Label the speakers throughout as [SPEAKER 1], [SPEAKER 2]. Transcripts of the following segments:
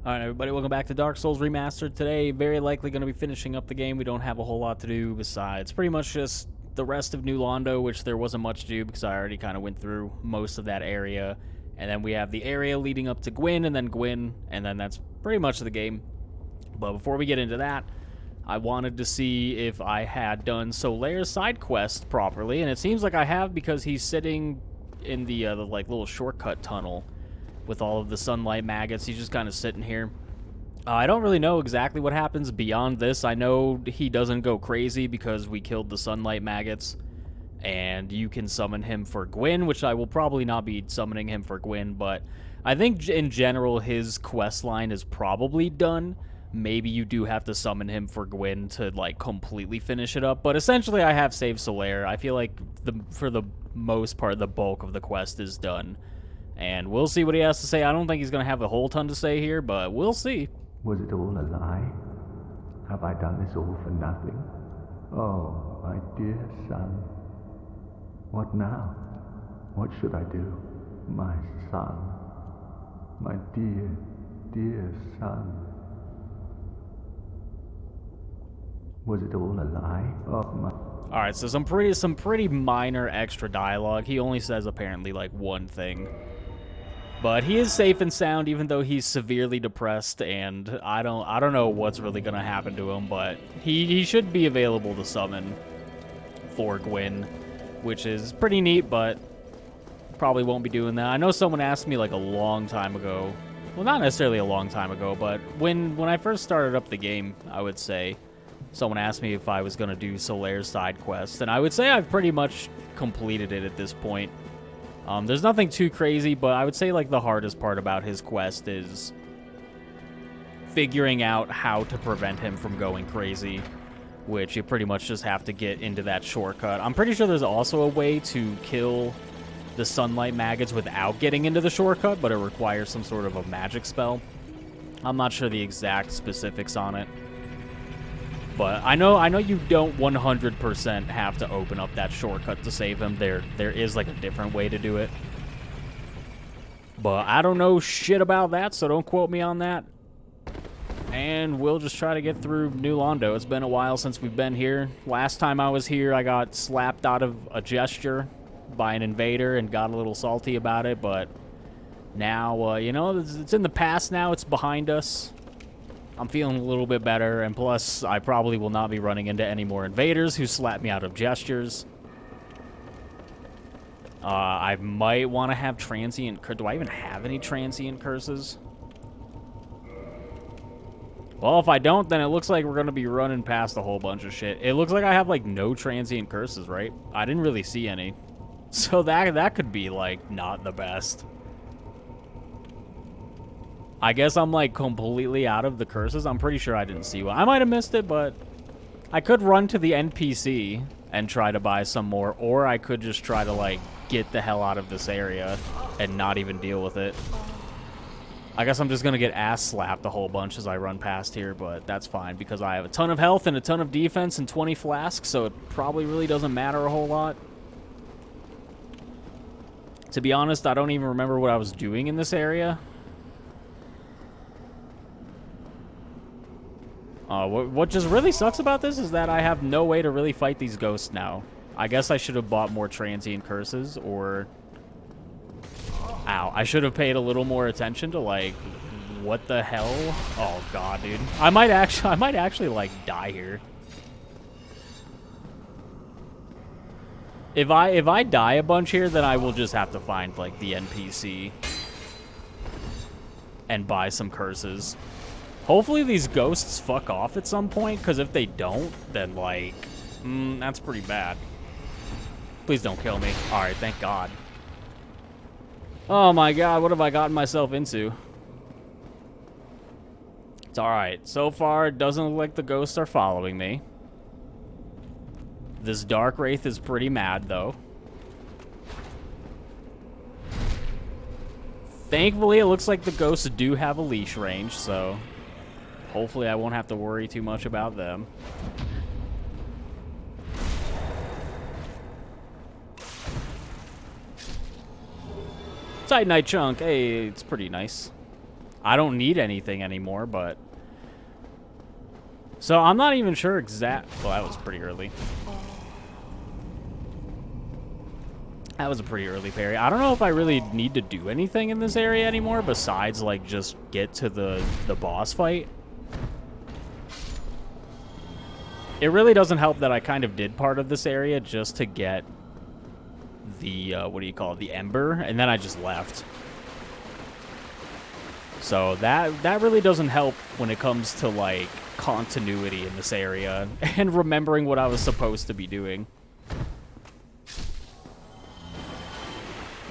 [SPEAKER 1] Alright everybody, welcome back to Dark Souls Remastered. Today, very likely going to be finishing up the game. We don't have a whole lot to do besides pretty much just the rest of New Londo, which there wasn't much to do because I already kind of went through most of that area. And then we have the area leading up to Gwyn, and then that's pretty much the game. But before we get into that, I wanted to see if I had done Solaire's side quest properly, and it seems like I have because he's sitting in the like little shortcut tunnel with all of the sunlight maggots. He's just kind of sitting here. I don't really know exactly what happens beyond this. I know he doesn't go crazy because we killed the sunlight maggots, and you can summon him for Gwyn, which I will probably not be summoning him for Gwyn, but I think in general his quest line is probably done. Maybe you do have to summon him for Gwyn to like completely finish it up, but essentially I have saved Solaire. I feel like for the most part the bulk of the quest is done. And we'll see what he has to say. I don't think he's going to have a whole ton to say here, but we'll see.
[SPEAKER 2] Was it all a lie? Have I done this all for nothing? Oh, my dear son. What now? What should I do? My son. My dear, dear son. Was it all a lie? Oh, my...
[SPEAKER 1] Alright, so some pretty minor extra dialogue. He only says apparently like one thing. But he is safe and sound, even though he's severely depressed, and I don't know what's really gonna happen to him, but he should be available to summon for Gwyn, which is pretty neat, but probably won't be doing that. I know someone asked me like a long time ago, well, not necessarily a long time ago, but when I first started up the game, I would say, someone asked me if I was gonna do Solaire's side quest, and I would say I've pretty much completed it at this point. There's nothing too crazy, but I would say like the hardest part about his quest is figuring out how to prevent him from going crazy, which you pretty much just have to get into that shortcut. I'm pretty sure there's also a way to kill the sunlight maggots without getting into the shortcut, but it requires some sort of a magic spell. I'm not sure the exact specifics on it. But I know you don't 100% have to open up that shortcut to save him. There is like a different way to do it. But I don't know shit about that, so don't quote me on that. And we'll just try to get through New Londo. It's been a while since we've been here. Last time I was here, I got slapped out of a gesture by an invader and got a little salty about it. But now, you know, it's in the past now. It's behind us. I'm feeling a little bit better, and plus, I probably will not be running into any more invaders who slap me out of gestures. I might want to have transient... Do I even have any transient curses? Well, if I don't, then it looks like we're going to be running past a whole bunch of shit. It looks like I have, like, no transient curses, right? I didn't really see any. So that could be, like, not the best. I guess I'm, like, completely out of the curses. I'm pretty sure I didn't see one. I might have missed it, but I could run to the NPC and try to buy some more, or I could just try to, like, get the hell out of this area and not even deal with it. I guess I'm just going to get ass slapped a whole bunch as I run past here, but that's fine because I have a ton of health and a ton of defense and 20 flasks, so it probably really doesn't matter a whole lot. To be honest, I don't even remember what I was doing in this area. What just really sucks about this is that I have no way to really fight these ghosts now. I guess I should have bought more transient curses, or... Ow, I should have paid a little more attention to, like, what the hell? Oh, God, dude. I might actually, like, die here. If I die a bunch here, then I will just have to find, like, the NPC and buy some curses. Hopefully these ghosts fuck off at some point, because if they don't, then, like, that's pretty bad. Please don't kill me. Alright, thank God. Oh my God, what have I gotten myself into? It's alright. So far, it doesn't look like the ghosts are following me. This Dark Wraith is pretty mad, though. Thankfully, it looks like the ghosts do have a leash range, so... hopefully I won't have to worry too much about them. Titanite chunk. Hey, it's pretty nice. I don't need anything anymore, but... So I'm not even sure exact... Well, that was pretty early. That was a pretty early parry. I don't know if I really need to do anything in this area anymore besides, like, just get to the boss fight. It really doesn't help that I kind of did part of this area just to get the, what do you call it, the Ember, and then I just left. So that really doesn't help when it comes to, like, continuity in this area and remembering what I was supposed to be doing.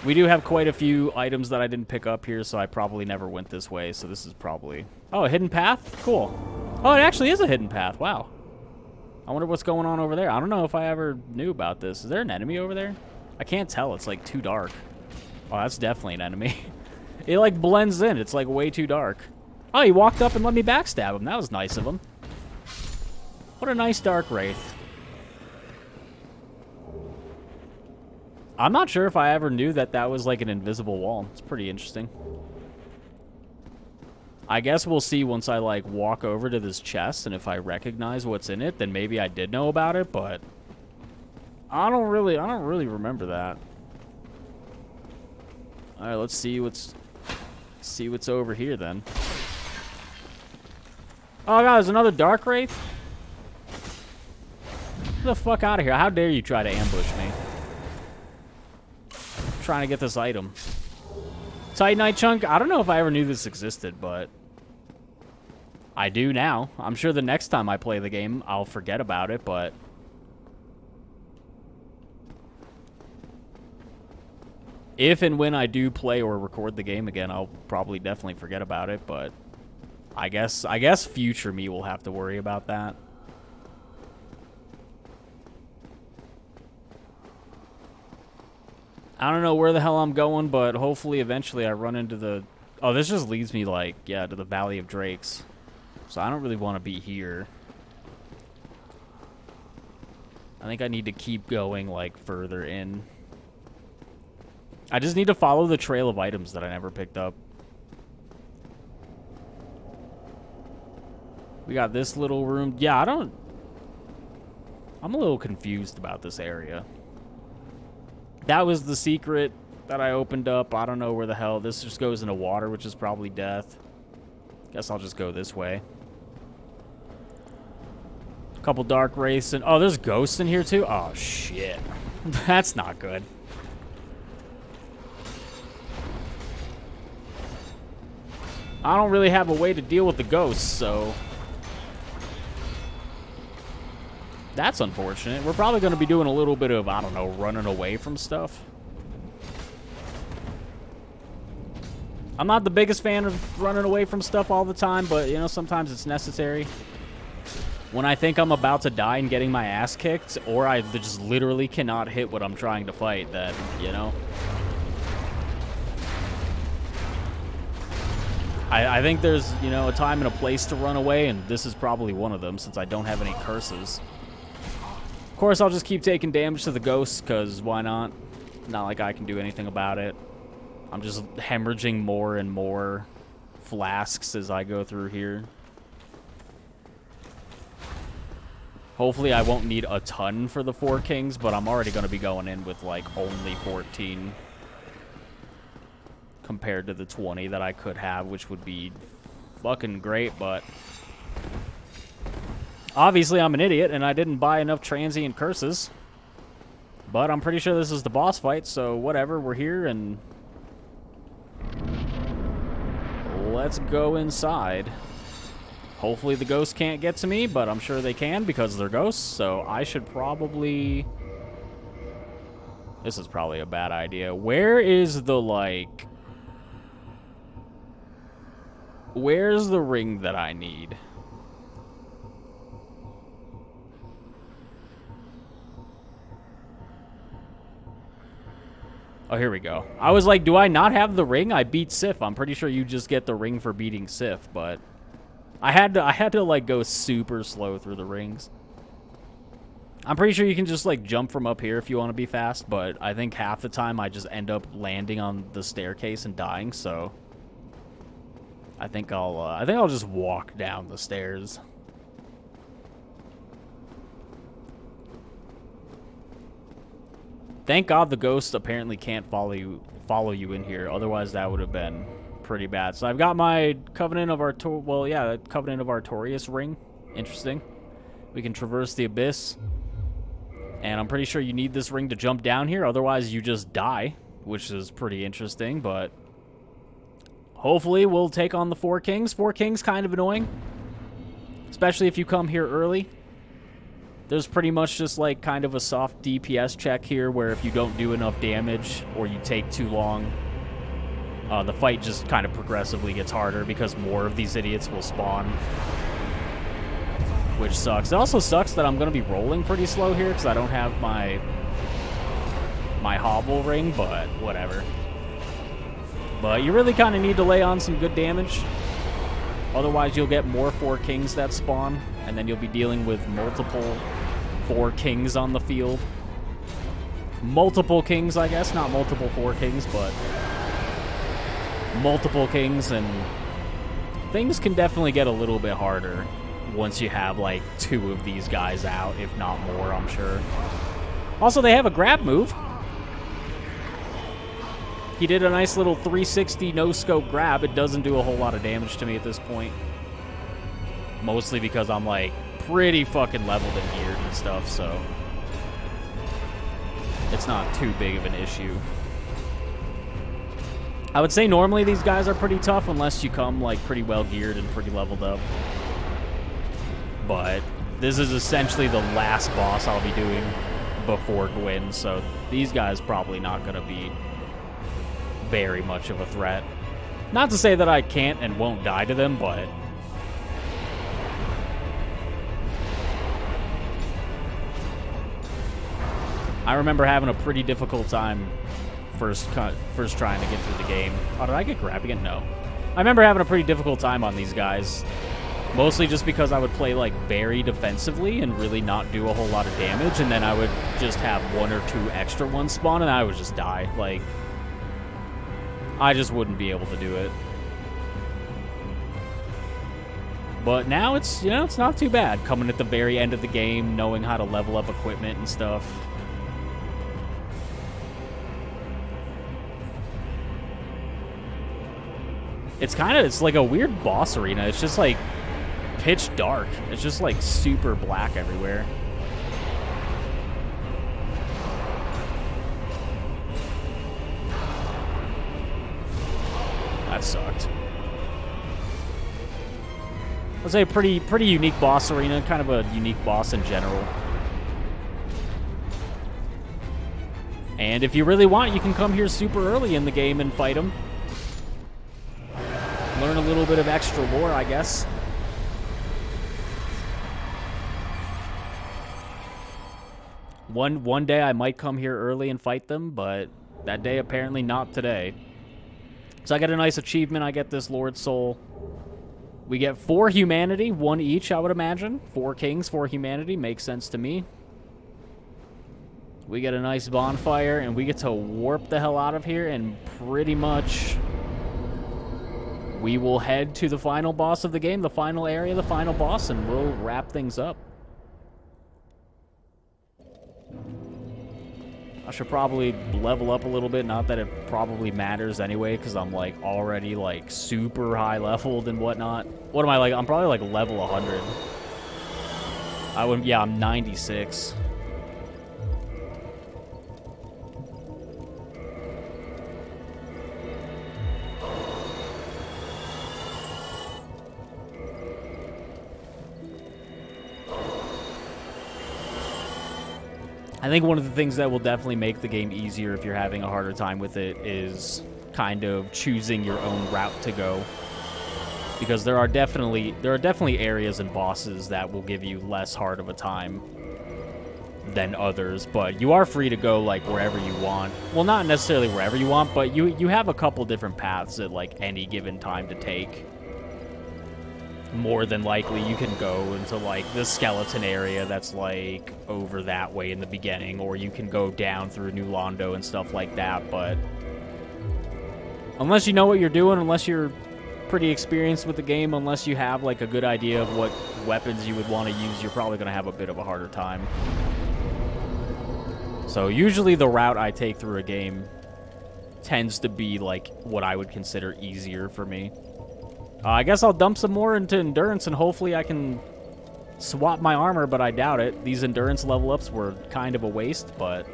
[SPEAKER 1] We do have quite a few items that I didn't pick up here, so I probably never went this way, so this is probably... Oh, a hidden path? Cool. Oh, it actually is a hidden path. Wow. I wonder what's going on over there. I don't know if I ever knew about this. Is there an enemy over there? I can't tell. It's, like, too dark. Oh, that's definitely an enemy. It, like, blends in. It's, like, way too dark. Oh, he walked up and let me backstab him. That was nice of him. What a nice dark wraith. I'm not sure if I ever knew that that was, like, an invisible wall. It's pretty interesting. I guess we'll see once I, like, walk over to this chest, and if I recognize what's in it, then maybe I did know about it, but I don't really remember that. All right, let's see what's over here then. Oh god, there's another dark wraith. Get the fuck out of here! How dare you try to ambush me? I'm trying to get this item. Titanite chunk. I don't know if I ever knew this existed, but I do now. I'm sure the next time I play the game, I'll forget about it, but if and when I do play or record the game again, I'll probably definitely forget about it, but I guess future me will have to worry about that. I don't know where the hell I'm going, but hopefully eventually I run into the... Oh, this just leads me, like, yeah, to the Valley of Drakes. So I don't really want to be here. I think I need to keep going, like, further in. I just need to follow the trail of items that I never picked up. We got this little room. Yeah, I'm a little confused about this area. That was the secret that I opened up. I don't know where the hell. This just goes into water, which is probably death. Guess I'll just go this way. A couple dark wraiths and... Oh, there's ghosts in here too? Oh, shit. That's not good. I don't really have a way to deal with the ghosts, so... That's unfortunate. We're probably going to be doing a little bit of, I don't know, running away from stuff. I'm not the biggest fan of running away from stuff all the time, but, you know, sometimes it's necessary. When I think I'm about to die and getting my ass kicked, or I just literally cannot hit what I'm trying to fight, then, you know. I think there's, you know, a time and a place to run away, and this is probably one of them, since I don't have any curses. Of course, I'll just keep taking damage to the ghosts, because why not? Not like I can do anything about it. I'm just hemorrhaging more and more flasks as I go through here. Hopefully, I won't need a ton for the 4 kings, but I'm already going to be going in with, like, only 14 compared to the 20 that I could have, which would be fucking great, but... Obviously, I'm an idiot, and I didn't buy enough transient curses. But I'm pretty sure this is the boss fight, so whatever, we're here, and... let's go inside. Hopefully the ghosts can't get to me, but I'm sure they can because they're ghosts, so I should probably... This is probably a bad idea. Where is the, like... Where's the ring that I need? Oh, here we go. I was like, do I not have the ring? I beat Sif. I'm pretty sure you just get the ring for beating Sif, but I had to like go super slow through the rings. I'm pretty sure you can just like jump from up here if you want to be fast, but I think half the time I just end up landing on the staircase and dying, so I think I'll just walk down the stairs. Thank God the ghost apparently can't follow you in here. Otherwise, that would have been pretty bad. So I've got my Covenant of Covenant of Artorias ring. Interesting. We can traverse the abyss. And I'm pretty sure you need this ring to jump down here. Otherwise, you just die, which is pretty interesting. But hopefully, we'll take on the Four Kings. Four Kings kind of annoying, especially if you come here early. There's pretty much just like kind of a soft DPS check here where if you don't do enough damage or you take too long, the fight just kind of progressively gets harder because more of these idiots will spawn, which sucks. It also sucks that I'm going to be rolling pretty slow here because I don't have my hovel ring, but whatever. But you really kind of need to lay on some good damage. Otherwise, you'll get more Four Kings that spawn, and then you'll be dealing with multiple Four Kings on the field. Multiple Kings, I guess. Not multiple Four Kings, but multiple Kings, and things can definitely get a little bit harder once you have, like, 2 of these guys out, if not more, I'm sure. Also, they have a grab move. He did a nice little 360 no-scope grab. It doesn't do a whole lot of damage to me at this point. Mostly because I'm, like, pretty fucking leveled and geared and stuff, so it's not too big of an issue. I would say normally these guys are pretty tough unless you come, like, pretty well geared and pretty leveled up. But this is essentially the last boss I'll be doing before Gwyn, so these guys probably not going to be very much of a threat. Not to say that I can't and won't die to them, but I remember having a pretty difficult time first trying to get through the game. Oh, did I get grabbed again? No. I remember having a pretty difficult time on these guys. Mostly just because I would play, like, very defensively and really not do a whole lot of damage, and then I would just have 1 or 2 extra ones spawn, and I would just die. Like, I just wouldn't be able to do it. But now it's, you know, it's not too bad. Coming at the very end of the game, knowing how to level up equipment and stuff. It's like a weird boss arena. It's just like pitch dark. It's just like super black everywhere. That sucked. I'd say a pretty unique boss arena, kind of a unique boss in general. And if you really want, you can come here super early in the game and fight him. Learn a little bit of extra lore, I guess. One day I might come here early and fight them, but that day apparently not today. So I get a nice achievement. I get this Lord Soul. We get 4 humanity, 1 each, I would imagine. 4 kings, 4 humanity. Makes sense to me. We get a nice bonfire, and we get to warp the hell out of here, and pretty much we will head to the final boss of the game, the final area, the final boss, and we'll wrap things up. I should probably level up a little bit. Not that it probably matters anyway, because I'm, like, already, like, super high leveled and whatnot. What am I, like? I'm probably, like, level 100. Yeah, I'm 96. I think one of the things that will definitely make the game easier if you're having a harder time with it is kind of choosing your own route to go. Because there are definitely areas and bosses that will give you less hard of a time than others, but you are free to go, like, wherever you want. Well, not necessarily wherever you want, but you have a couple different paths at, like, any given time to take. More than likely, you can go into, like, the skeleton area that's, like, over that way in the beginning, or you can go down through New Londo and stuff like that, but unless you know what you're doing, unless you're pretty experienced with the game, unless you have like a good idea of what weapons you would want to use, you're probably going to have a bit of a harder time. So usually the route I take through a game tends to be like what I would consider easier for me. I guess I'll dump some more into endurance and hopefully I can swap my armor, but I doubt it. These endurance level ups were kind of a waste, but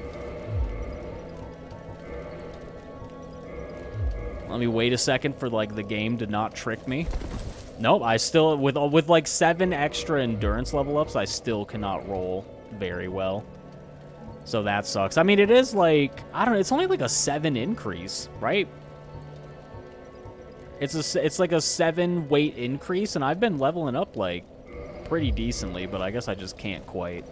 [SPEAKER 1] let me wait a second for like the game to not trick me. Nope, I still with like 7 extra endurance level ups, I still cannot roll very well. So that sucks. I mean, it is like, I don't know, it's only like a 7 increase, right? It's like a 7 weight increase, and I've been leveling up like pretty decently, but I guess I just can't quite.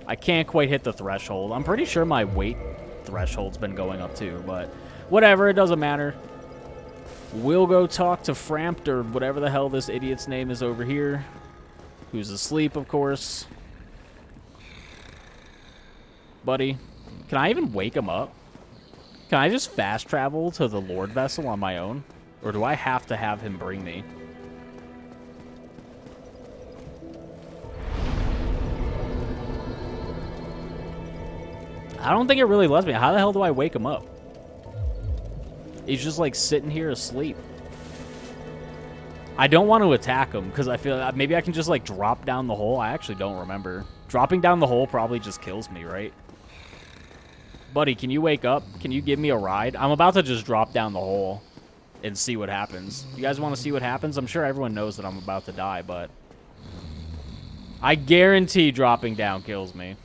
[SPEAKER 1] I can't quite hit the threshold. I'm pretty sure my weight threshold's been going up too, but whatever, it doesn't matter. We'll go talk to Frampt, or whatever the hell this idiot's name is over here, who's asleep, of course. Buddy, can I even wake him up? Can I just fast travel to the Lord Vessel on my own? Or do I have to have him bring me? I don't think it really lets me. How the hell do I wake him up? He's just like sitting here asleep. I don't want to attack him because I feel maybe I can just like drop down the hole. I actually don't remember. Dropping down the hole probably just kills me, right? Buddy, can you wake up? Can you give me a ride? I'm about to just drop down the hole and see what happens. You guys want to see what happens? I'm sure everyone knows that I'm about to die, but I guarantee dropping down kills me.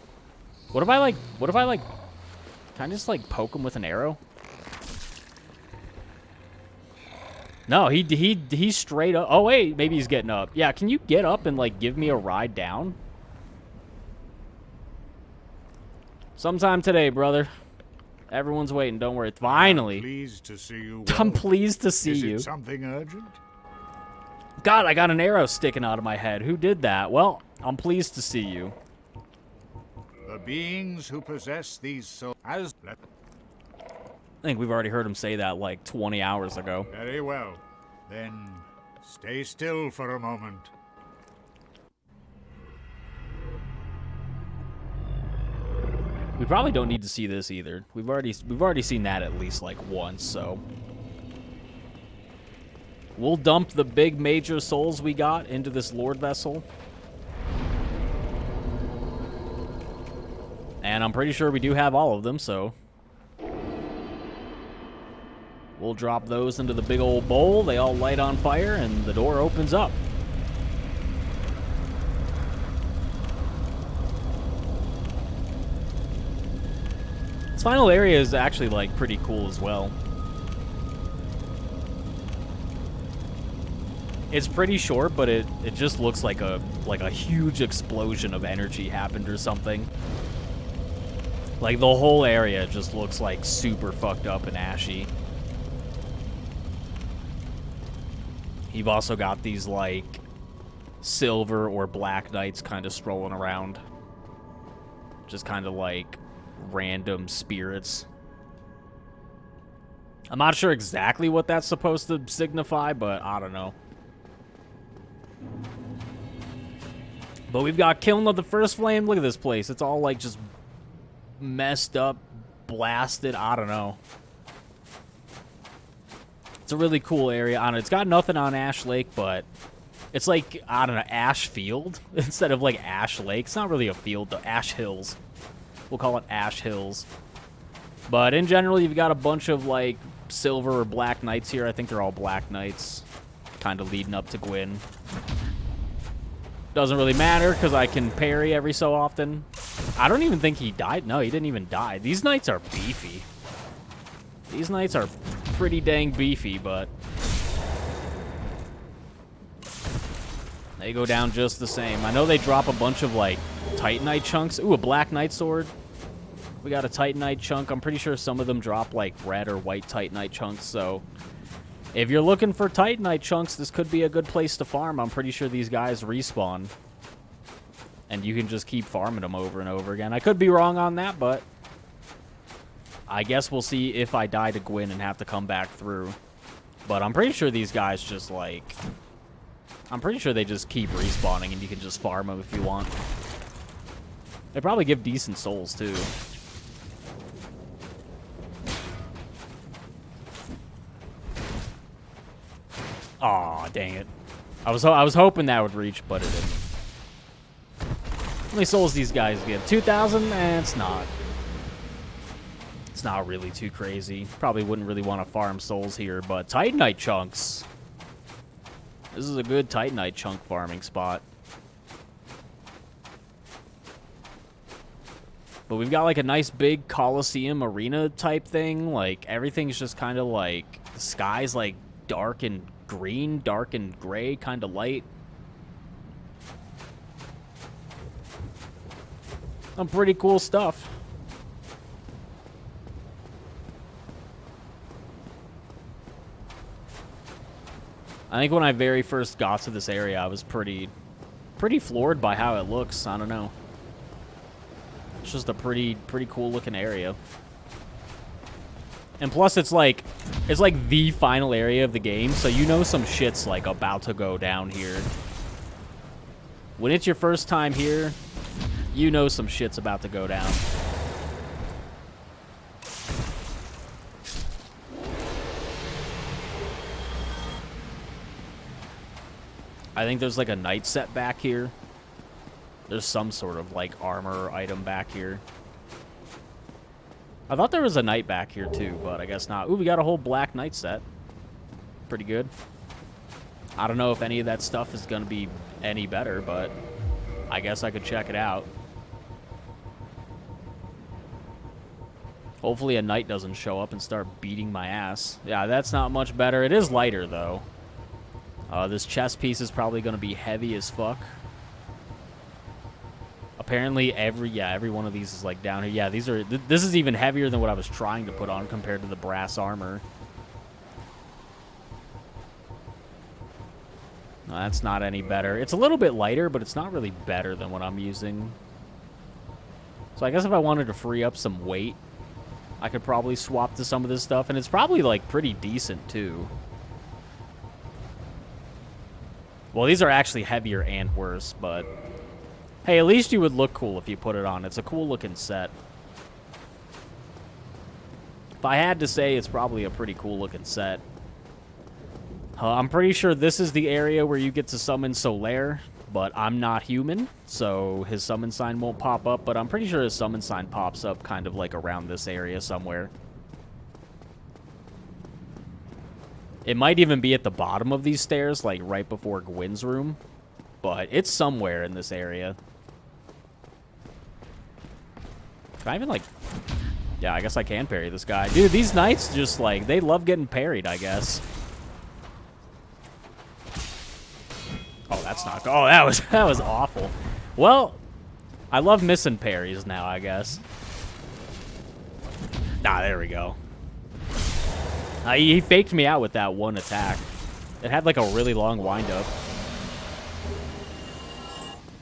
[SPEAKER 1] What if I like, can I just like poke him with an arrow? No, he straight up. Oh wait, maybe he's getting up. Yeah, can you get up and like give me a ride down? Sometime today, brother. Everyone's waiting. Don't worry. Finally.
[SPEAKER 3] I'm pleased to see you.
[SPEAKER 1] I'm pleased to see you.
[SPEAKER 3] Is it something urgent?
[SPEAKER 1] God, I got an arrow sticking out of my head. Who did that? Well, I'm pleased to see you.
[SPEAKER 3] The beings who possess these souls.
[SPEAKER 1] I think we've already heard him say that like 20 hours ago.
[SPEAKER 3] Very well. Then stay still for a moment.
[SPEAKER 1] We probably don't need to see this either. We've already seen that at least like once, so we'll dump the big major souls we got into this Lord Vessel. And I'm pretty sure we do have all of them, so we'll drop those into the big old bowl. They all light on fire, and the door opens up. This final area is actually, like, pretty cool as well. It's pretty short, but it just looks like a huge explosion of energy happened or something. Like, the whole area just looks, like, super fucked up and ashy. You've also got these, like, silver or black knights kind of strolling around. Just kind of, like, random spirits. I'm not sure exactly what that's supposed to signify, but I don't know. But we've got Kiln of the First Flame. Look at this place. It's all, like, just messed up, blasted. I don't know. It's a really cool area. I don't know. It's got nothing on Ash Lake, but it's like, I don't know, Ash Field instead of like Ash Lake. It's not really a field, though. Ash Hills. We'll call it Ash Hills. But in general, you've got a bunch of like silver or black knights here. I think they're all black knights, kind of leading up to Gwyn. Doesn't really matter because I can parry every so often. I don't even think he died. No, he didn't even die. These knights are beefy. These knights are pretty dang beefy, but they go down just the same. I know they drop a bunch of, like, Titanite chunks. Ooh, a Black Knight sword. We got a Titanite chunk. I'm pretty sure some of them drop, like, red or white Titanite chunks, so if you're looking for Titanite chunks, this could be a good place to farm. I'm pretty sure these guys respawn, and you can just keep farming them over and over again. I could be wrong on that, but I guess we'll see if I die to Gwyn and have to come back through. But I'm pretty sure these guys just, like... I'm pretty sure they just keep respawning and you can just farm them if you want. They probably give decent souls, too. Aw, dang it. I was hoping that would reach, but it didn't. How many souls these guys give? 2,000? It's not. It's not really too crazy. Probably wouldn't really want to farm souls here, but Titanite chunks. This is a good Titanite chunk farming spot. But we've got like a nice big Coliseum arena type thing. Like everything's just kind of like, the sky's like dark and green, dark and gray, kind of light. Some pretty cool stuff. I think when I very first got to this area, I was pretty floored by how it looks. I don't know. It's just a pretty cool looking area. And plus it's like the final area of the game, so you know some shit's like about to go down here. When it's your first time here, you know some shit's about to go down. I think there's like a knight set back here. There's some sort of like armor item back here. I thought there was a knight back here too, but I guess not. Ooh, we got a whole black knight set. Pretty good. I don't know if any of that stuff is going to be any better, but I guess I could check it out. Hopefully a knight doesn't show up and start beating my ass. Yeah, that's not much better. It is lighter, though. This chest piece is probably going to be heavy as fuck. Apparently every one of these is like down here. Yeah, this is even heavier than what I was trying to put on compared to the brass armor. No, that's not any better. It's a little bit lighter, but it's not really better than what I'm using. So I guess if I wanted to free up some weight, I could probably swap to some of this stuff, and it's probably like pretty decent too. Well, these are actually heavier and worse, but hey, at least you would look cool if you put it on. It's a cool looking set. If I had to say, it's probably a pretty cool looking set. I'm pretty sure this is the area where you get to summon Solaire, but I'm not human, so his summon sign won't pop up, but I'm pretty sure his summon sign pops up kind of like around this area somewhere. It might even be at the bottom of these stairs, like right before Gwyn's room, but it's somewhere in this area. Can I even, like... Yeah, I guess I can parry this guy. Dude, these knights just, like, they love getting parried, I guess. Oh, that's not... Oh, that was awful. Well, I love missing parries now, I guess. Nah, there we go. He faked me out with that one attack. It had, like, a really long wind-up.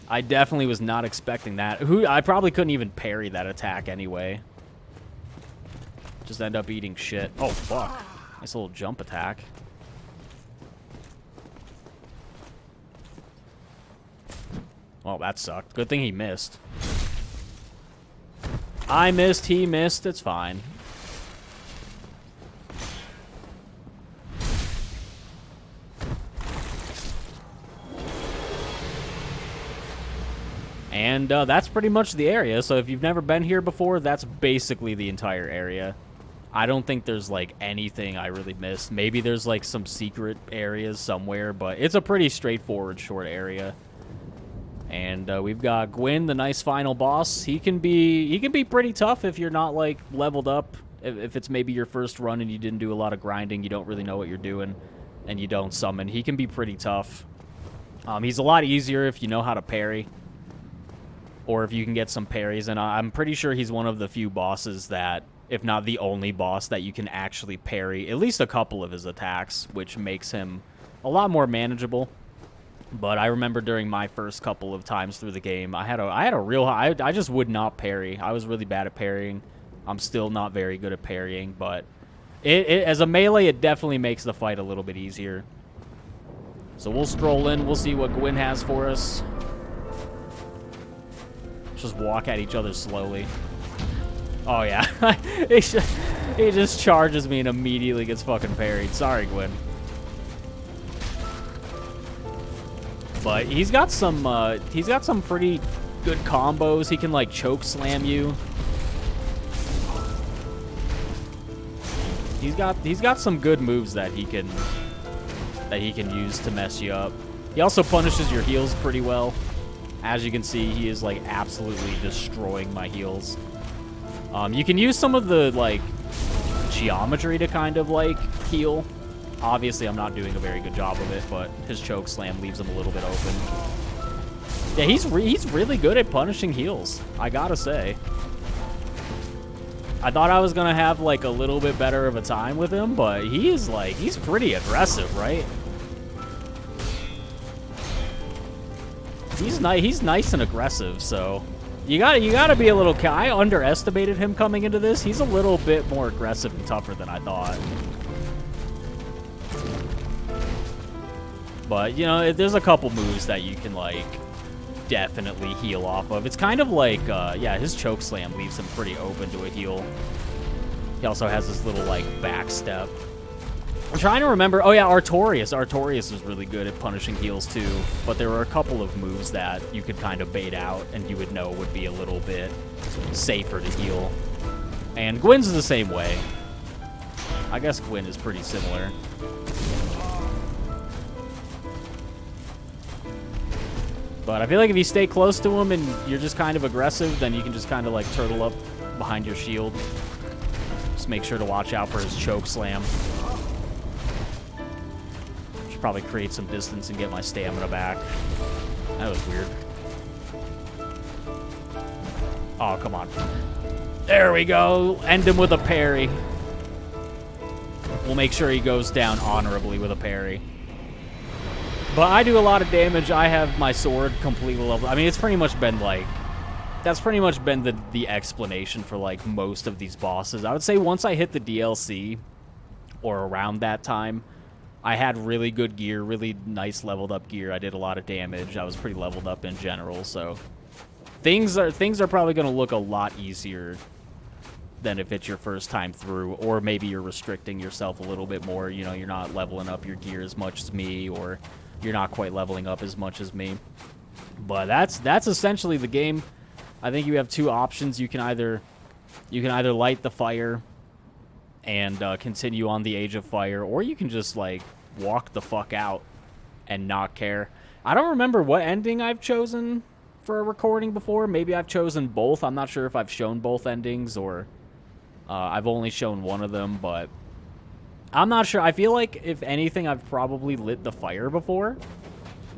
[SPEAKER 1] I definitely was not expecting that. I probably couldn't even parry that attack anyway. Just end up eating shit. Oh, fuck. Nice little jump attack. Well, that sucked. Good thing he missed. I missed, he missed. It's fine. And that's pretty much the area. So if you've never been here before, that's basically the entire area. I don't think there's, like, anything I really missed. Maybe there's, like, some secret areas somewhere, but it's a pretty straightforward short area. And we've got Gwyn, the nice final boss. He can be pretty tough if you're not, like, leveled up. If it's maybe your first run and you didn't do a lot of grinding, you don't really know what you're doing, and you don't summon. He can be pretty tough. He's a lot easier if you know how to parry, or if you can get some parries. And I'm pretty sure he's one of the few bosses that, if not the only boss, that you can actually parry at least a couple of his attacks, which makes him a lot more manageable. But I remember during my first couple of times through the game, I had a real... I just would not parry. I was really bad at parrying. I'm still not very good at parrying, but As a melee, it definitely makes the fight a little bit easier. So we'll stroll in. We'll see what Gwyn has for us. Just walk at each other slowly. Oh, yeah. he just charges me and immediately gets fucking parried. Sorry, Gwyn. But he's got some pretty good combos. He can, like, choke slam you. He's got some good moves that he can use to mess you up. He also punishes your heals pretty well. As you can see, he is like absolutely destroying my heals. You can use some of the like geometry to kind of like heal. Obviously, I'm not doing a very good job of it, but his choke slam leaves him a little bit open. Yeah, he's really good at punishing heals, I gotta say. I thought I was gonna have like a little bit better of a time with him, but he's pretty aggressive, right? He's nice and aggressive, so you gotta be a little. I underestimated him coming into this. He's a little bit more aggressive and tougher than I thought. But you know, there's a couple moves that you can like definitely heal off of. It's kind of like, yeah, his choke slam leaves him pretty open to a heal. He also has this little, like, back step. I'm trying to remember. Oh, yeah, Artorias. Artorias is really good at punishing heals, too. But there were a couple of moves that you could kind of bait out, and you would know would be a little bit safer to heal. And Gwyn's the same way. I guess Gwyn is pretty similar. But I feel like if you stay close to him and you're just kind of aggressive, then you can just kind of like turtle up behind your shield. Just make sure to watch out for his choke slam. Should probably create some distance and get my stamina back. That was weird. Oh, come on. There we go. End him with a parry. We'll make sure he goes down honorably with a parry. But I do a lot of damage. I have my sword completely leveled. I mean, it's pretty much been like... That's pretty much been the explanation for, like, most of these bosses. I would say once I hit the DLC, or around that time, I had really good gear, really nice leveled up gear. I did a lot of damage. I was pretty leveled up in general, so... Things are probably going to look a lot easier than if it's your first time through, or maybe you're restricting yourself a little bit more. You know, you're not leveling up your gear as much as me, or... You're not quite leveling up as much as me. But that's essentially the game. I think you have two options. You can either light the fire and continue on the Age of Fire, or you can just like walk the fuck out and not care. I don't remember what ending I've chosen for a recording before. Maybe I've chosen both. I'm not sure if I've shown both endings or I've only shown one of them, but I'm not sure. I feel like, if anything, I've probably lit the fire before,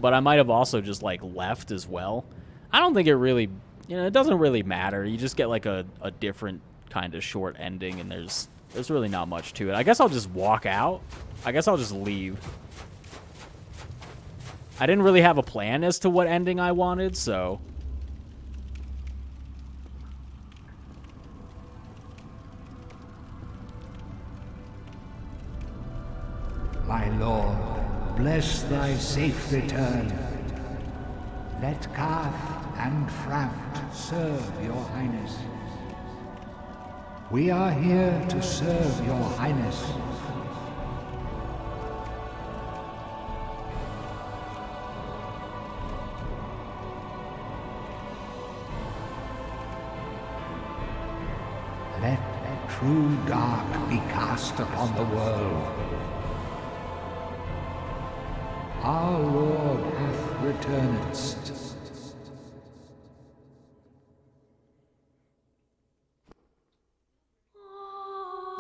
[SPEAKER 1] but I might have also just, like, left as well. I don't think it really, you know, it doesn't really matter. You just get, like, a different kind of short ending, and there's really not much to it. I guess I'll just walk out. I guess I'll just leave. I didn't really have a plan as to what ending I wanted, so...
[SPEAKER 4] My lord, bless thy safe return. Let Carth and Framt serve your highness. We are here to serve your highness. Let true dark be cast upon the world. Our Lord hath returned.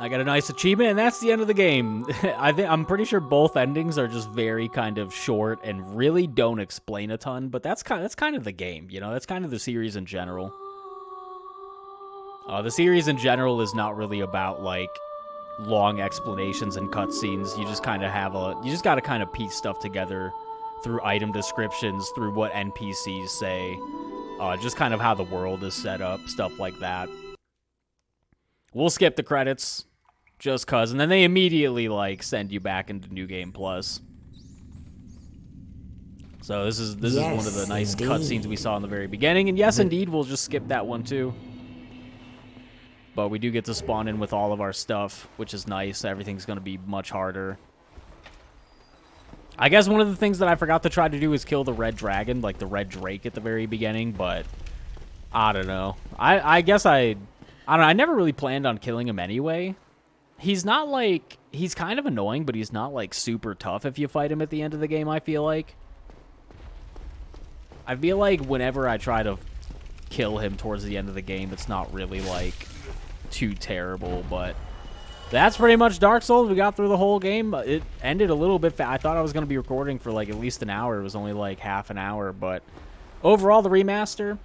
[SPEAKER 1] I got a nice achievement, and that's the end of the game. I'm pretty sure both endings are just very kind of short and really don't explain a ton, but that's kind of the game, you know? That's kind of the series in general. The series in general is not really about, like, long explanations and cutscenes. You just kind of you just got to kind of piece stuff together through item descriptions, through what NPCs say, just kind of how the world is set up, stuff like that. We'll skip the credits. just cause, and then they immediately like send you back into New Game Plus. So this is one of the nice cutscenes we saw in the very beginning, and yes, indeed, we'll just skip that one too. But we do get to spawn in with all of our stuff, which is nice. Everything's going to be much harder. I guess one of the things that I forgot to try to do is kill the red dragon, like the red drake at the very beginning, but I don't know. I guess I don't know. I never really planned on killing him anyway. He's not like, he's kind of annoying, but he's not like super tough if you fight him at the end of the game, I feel like. I feel like whenever I try to kill him towards the end of the game, it's not really like too terrible, but that's pretty much Dark Souls. We got through the whole game. It ended a little bit fast. I thought I was going to be recording for like at least an hour. It was only like half an hour, but overall the remaster,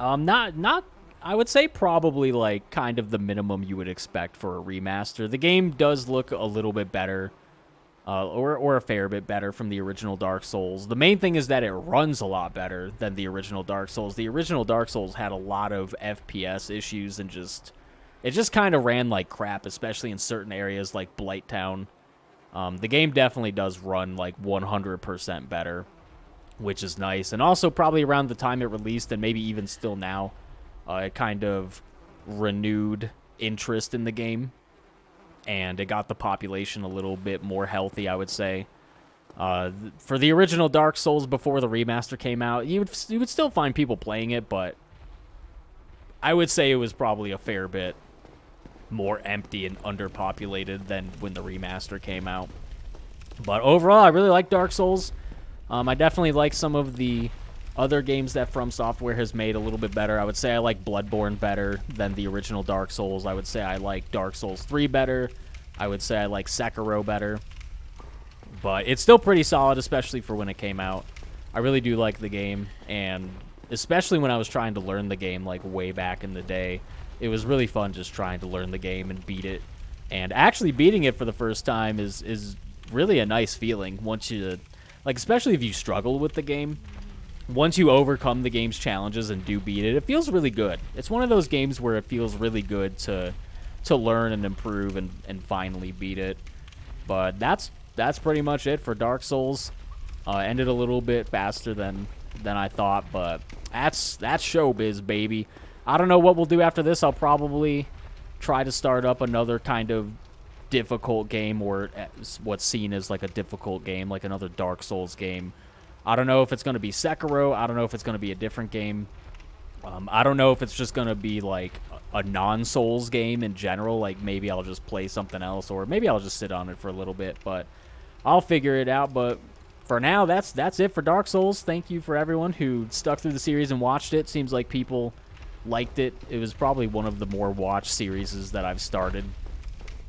[SPEAKER 1] not I would say probably like kind of the minimum you would expect for a remaster. The game does look a little bit better, or a fair bit better from the original Dark Souls. The main thing is that it runs a lot better than the original Dark Souls. The original Dark Souls had a lot of FPS issues and it just kind of ran like crap, especially in certain areas like Blighttown. The game definitely does run like 100% better, which is nice. And also probably around the time it released, and maybe even still now, it kind of renewed interest in the game. And it got the population a little bit more healthy, I would say. For the original Dark Souls before the remaster came out, you would still find people playing it, but I would say it was probably a fair bit more empty and underpopulated than when the remaster came out. But overall, I really like Dark Souls. I definitely like some of the other games that From Software has made a little bit better. I would say I like Bloodborne better than the original Dark Souls. I would say I like Dark Souls 3 better. I would say I like Sekiro better. But it's still pretty solid, especially for when it came out. I really do like the game, and especially when I was trying to learn the game like way back in the day. It was really fun just trying to learn the game and beat it. And actually beating it for the first time is really a nice feeling once you, like, especially if you struggle with the game. Once you overcome the game's challenges and do beat it, it feels really good. It's one of those games where it feels really good to learn and improve and finally beat it. But that's pretty much it for Dark Souls. Ended a little bit faster than I thought, but that's showbiz, baby. I don't know what we'll do after this. I'll probably try to start up another kind of difficult game, or what's seen as like a difficult game, like another Dark Souls game. I don't know if it's going to be Sekiro. I don't know if it's going to be a different game. I don't know if it's just going to be like a non-Souls game in general. Like maybe I'll just play something else, or maybe I'll just sit on it for a little bit, but I'll figure it out. But for now, that's it for Dark Souls. Thank you for everyone who stuck through the series and watched it. Seems like people liked it. It was probably one of the more watched series that I've started.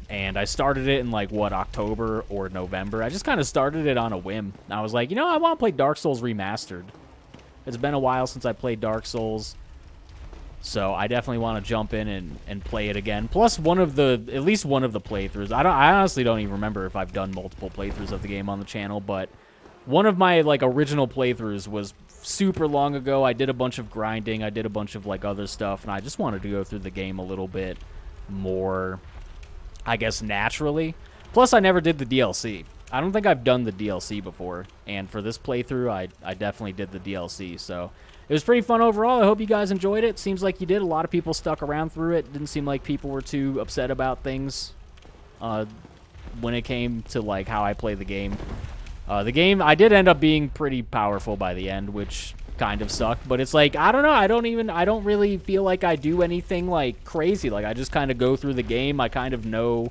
[SPEAKER 1] And I started it in like, what, October or November. I just kind of started it on a whim. I was like, you know, I want to play Dark Souls Remastered. It's been a while since I played Dark Souls. So I definitely want to jump in and play it again. Plus at least one of the playthroughs. I honestly don't even remember if I've done multiple playthroughs of the game on the channel, but one of my like original playthroughs was super long ago. I did a bunch of grinding. I did a bunch of like other stuff, and I just wanted to go through the game a little bit more, I guess, naturally. Plus, I never did the DLC. I don't think I've done the DLC before, and for this playthrough, I definitely did the DLC, so it was pretty fun overall. I hope you guys enjoyed it. Seems like you did. A lot of people stuck around through it. Didn't seem like people were too upset about things when it came to like how I play the game. The game, I did end up being pretty powerful by the end, which kind of sucked, but it's like, I don't know, I don't really feel like I do anything like crazy. Like I just kind of go through the game. I kind of know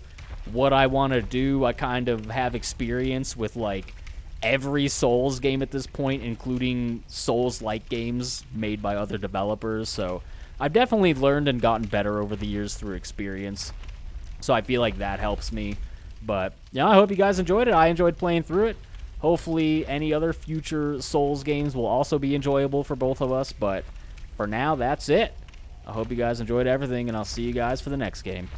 [SPEAKER 1] what I want to do. I kind of have experience with like every Souls game at this point, including Souls-like games made by other developers. So I've definitely learned and gotten better over the years through experience. So I feel like that helps me. But yeah, I hope you guys enjoyed it. I enjoyed playing through it. Hopefully any other future Souls games will also be enjoyable for both of us. But for now, that's it. I hope you guys enjoyed everything, and I'll see you guys for the next game.